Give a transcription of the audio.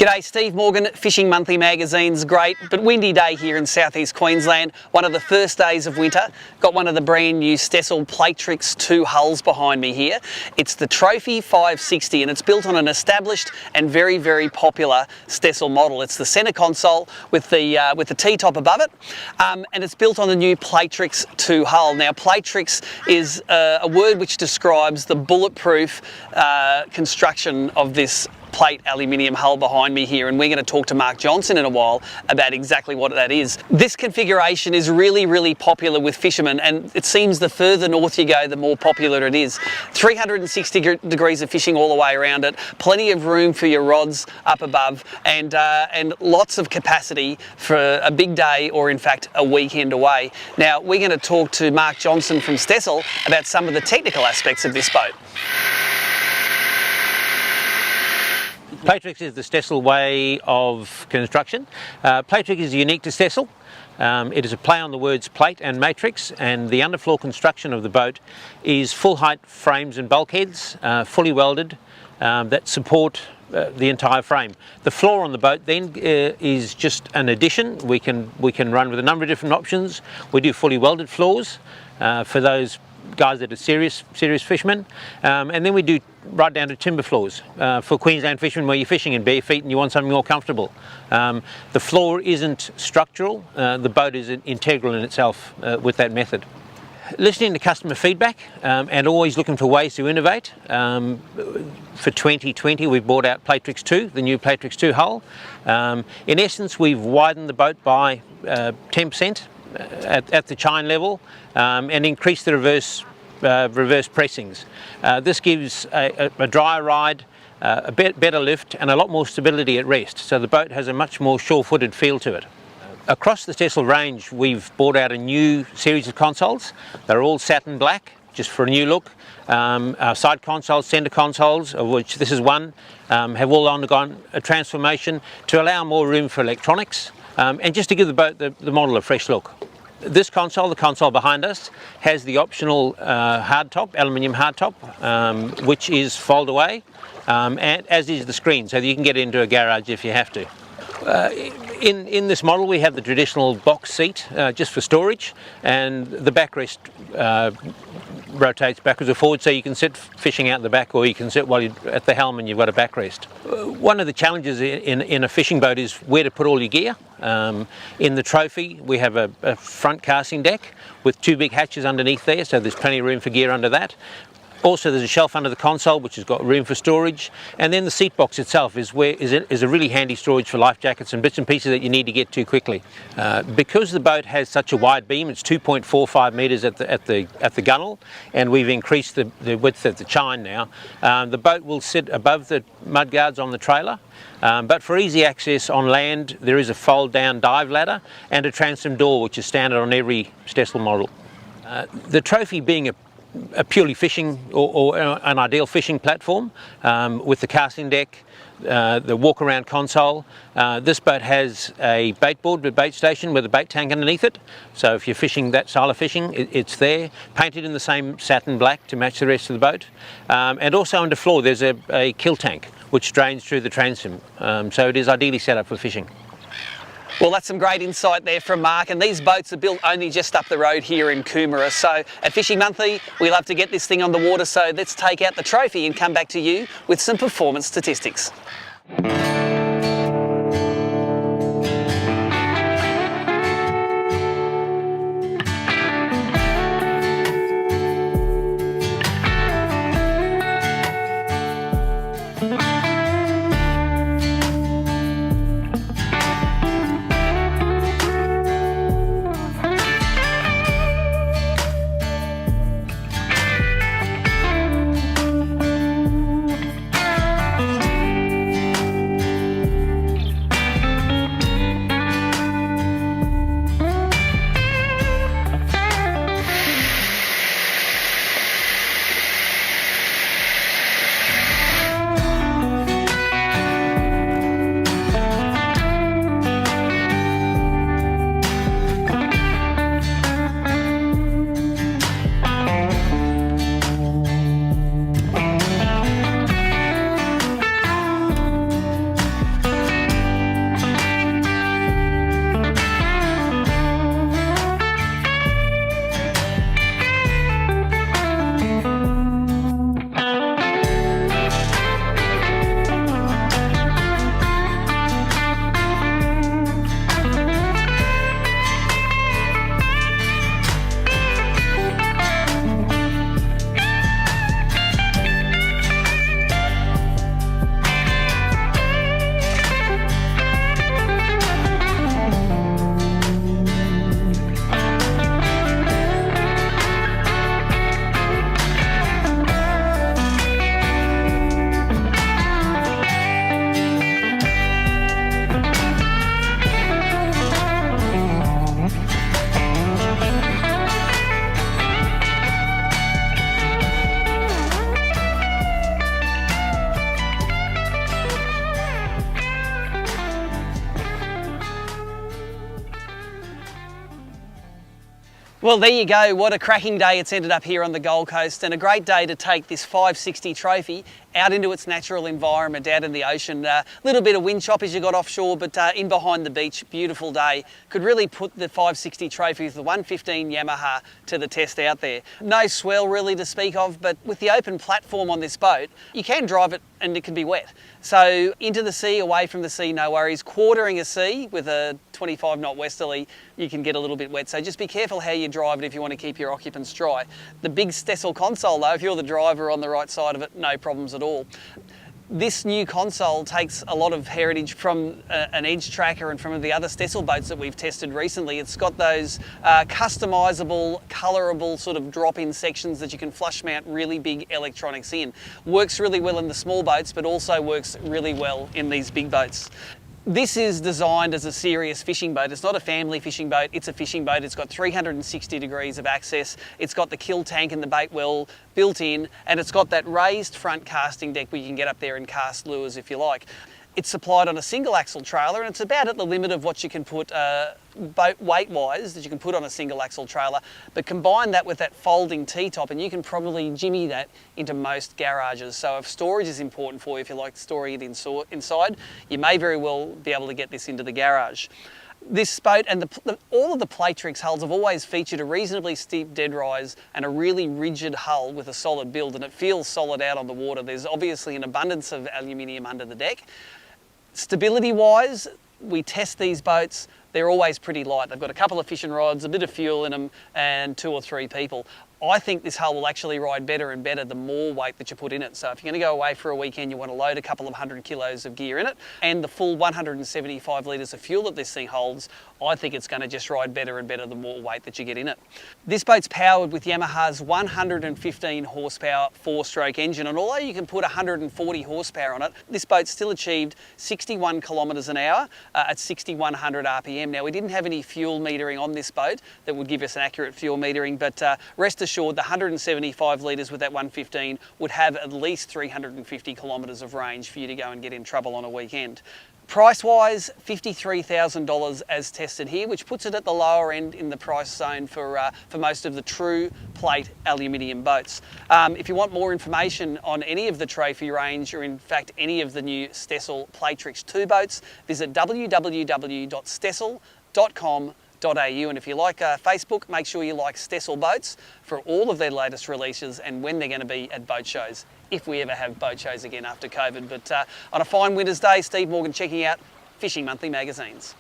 G'day, Steve Morgan, Fishing Monthly Magazine's great but windy day here in southeast Queensland. One of the first days of winter. Got one of the brand new Stessl Platerix 2 hulls behind me here. It's the Trophy 560 and it's built on an established and very, very popular Stessl model. It's the centre console with the T-top above it, and it's built on the new Platerix 2 hull. Now, Platerix is a word which describes the bulletproof construction of this plate aluminium hull behind me here, and we're going to talk to Mark Johnson in a while about exactly what that is. This configuration is really popular with fishermen, and it seems the further north you go, the more popular it is. 360 degrees of fishing all the way around it, plenty of room for your rods up above, and lots of capacity for a big day or in fact a weekend away. Now we're going to talk to Mark Johnson from Stessl about some of the technical aspects of this boat. Platerix is the Stessl way of construction. Platerix is unique to Stessl. It is a play on the words plate and matrix, and the underfloor construction of the boat is full height frames and bulkheads, fully welded, that support the entire frame. The floor on the boat then is just an addition. We can run with a number of different options. We do fully welded floors for those guys that are serious fishermen, and then we do right down to timber floors for Queensland fishermen where you're fishing in bare feet and you want something more comfortable. The floor isn't structural, the boat is integral in itself with that method. Listening to customer feedback and always looking for ways to innovate. For 2020 we've brought out Platerix 2, the new Platerix 2 hull. In essence, we've widened the boat by 10% at the chine level, and increase the reverse pressings. This gives a drier ride, a better lift and a lot more stability at rest, so the boat has a much more sure-footed feel to it. Across the Stessl range we've brought out a new series of consoles. They're all satin black, just for a new look. Our side consoles, centre consoles, of which this is one, have all undergone a transformation to allow more room for electronics, and just to give the boat the model a fresh look. This console, the console behind us, has the optional hardtop, aluminium hardtop, which is fold away, and as is the screen, so that you can get into a garage if you have to. In this model we have the traditional box seat just for storage, and the backrest rotates backwards or forwards, so you can sit fishing out the back, or you can sit while you're at the helm and you've got a backrest. One of the challenges in a fishing boat is where to put all your gear. In the Trophy we have a front casting deck with two big hatches underneath there, so there's plenty of room for gear under that. Also there's a shelf under the console which has got room for storage, and then the seat box itself is a really handy storage for life jackets and bits and pieces that you need to get to quickly. Because the boat has such a wide beam, it's 2.45 metres at the gunnel, and we've increased the width of the chine now. The boat will sit above the mudguards on the trailer, but for easy access on land there is a fold down dive ladder and a transom door which is standard on every Stessl model. The Trophy being a purely fishing or an ideal fishing platform, with the casting deck, the walk around console. This boat has a bait board with bait station with a bait tank underneath it, so if you're fishing that style of fishing, it's there, painted in the same satin black to match the rest of the boat. And also underfloor there's a kill tank which drains through the transom, so it is ideally set up for fishing. Well, that's some great insight there from Mark, and these boats are built only just up the road here in Coomera. So at Fishing Monthly, we love to get this thing on the water, so let's take out the Trophy and come back to you with some performance statistics. Well, there you go. What a cracking day it's ended up here on the Gold Coast, and a great day to take this 560 trophy out into its natural environment, out in the ocean. A little bit of wind chop as you got offshore, but in behind the beach, beautiful day. Could really put the 560 trophy with the 115 Yamaha to the test out there. No swell really to speak of, but with the open platform on this boat, you can drive it and it can be wet. So into the sea, away from the sea, no worries. Quartering a sea with a 25 knot westerly, you can get a little bit wet. So just be careful how you drive it if you want to keep your occupants dry. The big Stessl console though, if you're the driver on the right side of it, no problems at all. This new console takes a lot of heritage from an edge tracker and from the other Stessl boats that we've tested recently. It's got those customisable, colourable sort of drop-in sections that you can flush mount really big electronics in. Works really well in the small boats, but also works really well in these big boats. This is designed as a serious fishing boat. It's not a family fishing boat, it's a fishing boat. It's got 360 degrees of access. It's got the kill tank and the bait well built in, and it's got that raised front casting deck where you can get up there and cast lures if you like. It's supplied on a single axle trailer, and it's about at the limit of what you can put boat weight-wise that you can put on a single axle trailer, but combine that with that folding T-top and you can probably jimmy that into most garages. So if storage is important for you, if you like storing it inside, you may very well be able to get this into the garage. This boat and all of the Platerix hulls have always featured a reasonably steep dead rise and a really rigid hull with a solid build, and it feels solid out on the water. There's obviously an abundance of aluminium under the deck. Stability wise, we test these boats, they're always pretty light. They've got a couple of fishing rods, a bit of fuel in them, and 2 or 3 people. I think this hull will actually ride better and better the more weight that you put in it. So if you're going to go away for a weekend, you want to load a couple of 100 kilos of gear in it and the full 175 litres of fuel that this thing holds, I think it's going to just ride better and better the more weight that you get in it. This boat's powered with Yamaha's 115 horsepower 4-stroke engine, and although you can put 140 horsepower on it, this boat still achieved 61 kilometres an hour at 6100 RPM. Now, we didn't have any fuel metering on this boat that would give us an accurate fuel metering, but rest assured the 175 litres with that 115 would have at least 350 kilometres of range for you to go and get in trouble on a weekend. Price-wise, $53,000 as tested here, which puts it at the lower end in the price zone for most of the true plate aluminium boats. If you want more information on any of the trophy range, or in fact any of the new Stessl Platerix 2 boats, visit www.stessl.com.au, and if you like Facebook, make sure you like Stessl Boats for all of their latest releases and when they're going to be at boat shows, if we ever have boat shows again after COVID. But on a fine winter's day, Steve Morgan checking out Fishing Monthly magazines.